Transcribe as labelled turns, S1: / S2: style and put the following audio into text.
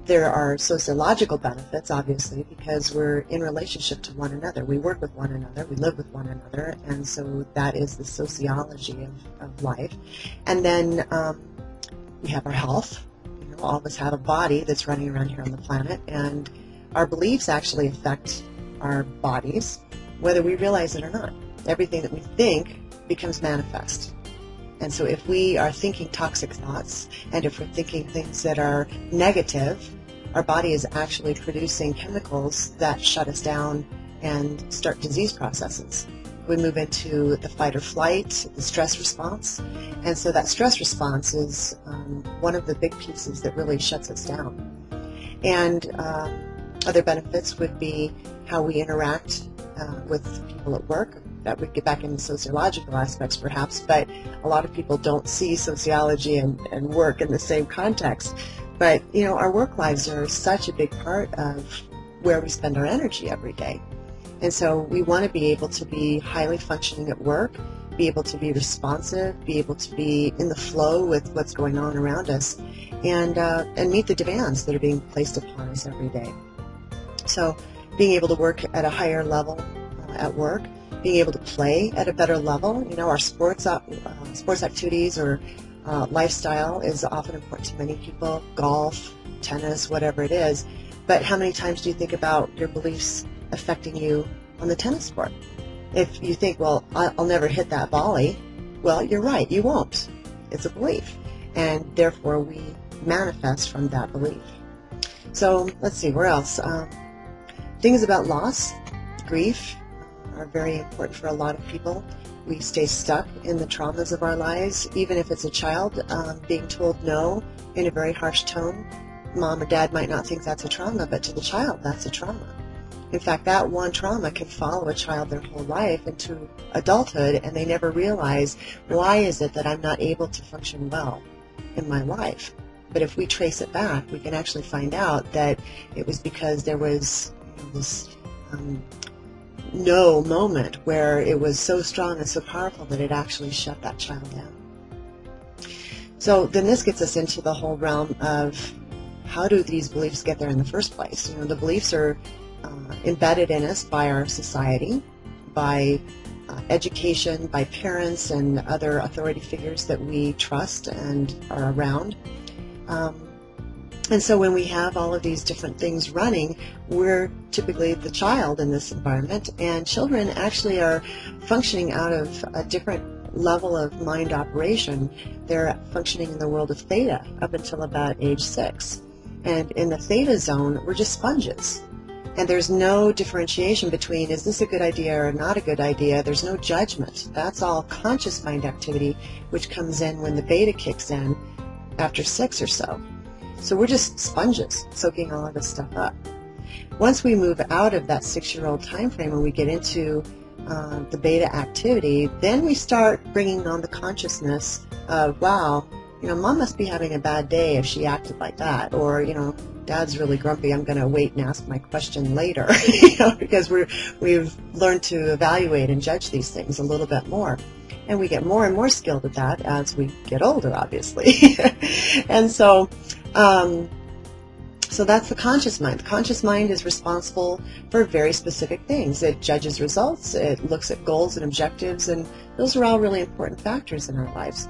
S1: There are sociological benefits, obviously, because we're in relationship to one another. We work with one another, we live with one another, and so that is the sociology of life. And then we have our health. You know, all of us have a body that's running around here on the planet, and our beliefs actually affect our bodies, whether we realize it or not. Everything that we think becomes manifest. And so if we are thinking toxic thoughts, and if we're thinking things that are negative, our body is actually producing chemicals that shut us down and start disease processes. We move into the fight or flight, the stress response, and so that stress response is one of the big pieces that really shuts us down. And other benefits would be how we interact with people at work. That would get back into sociological aspects perhaps, but a lot of people don't see sociology and work in the same context. But you know, our work lives are such a big part of where we spend our energy every day. And so we want to be able to be highly functioning at work, be able to be responsive, be able to be in the flow with what's going on around us, and meet the demands that are being placed upon us every day. So being able to work at a higher level at work, being able to play at a better level. You know, our sports activities or lifestyle is often important to many people, golf, tennis, whatever it is. But how many times do you think about your beliefs affecting you on the tennis court? If you think, well, I'll never hit that volley, well, you're right, you won't. It's a belief. And therefore, we manifest from that belief. So let's see, where else? Things about loss, grief, are very important for a lot of people. We stay stuck in the traumas of our lives, even if it's a child being told no in a very harsh tone. Mom or dad might not think that's a trauma, but to the child, that's a trauma. In fact, that one trauma can follow a child their whole life into adulthood, and they never realize, why is it that I'm not able to function well in my life? But if we trace it back, we can actually find out that it was because there was this no moment where it was so strong and so powerful that it actually shut that child down. So then this gets us into the whole realm of how do these beliefs get there in the first place? You know, the beliefs are embedded in us by our society, by education, by parents and other authority figures that we trust and are around. And so when we have all of these different things running, we're typically the child in this environment, and children actually are functioning out of a different level of mind operation. They're functioning in the world of theta up until about age 6. And in the theta zone, we're just sponges. And there's no differentiation between, is this a good idea or not a good idea? There's no judgment. That's all conscious mind activity, which comes in when the beta kicks in after 6 or so. So we're just sponges, soaking all of this stuff up. Once we move out of that 6-year-old time frame and we get into the beta activity, then we start bringing on the consciousness of, wow, you know, Mom must be having a bad day if she acted like that, or, you know, Dad's really grumpy, I'm going to wait and ask my question later, you know, because we've learned to evaluate and judge these things a little bit more. And we get more and more skilled at that as we get older, obviously. And so that's the conscious mind. The conscious mind is responsible for very specific things. It judges results, it looks at goals and objectives, and those are all really important factors in our lives.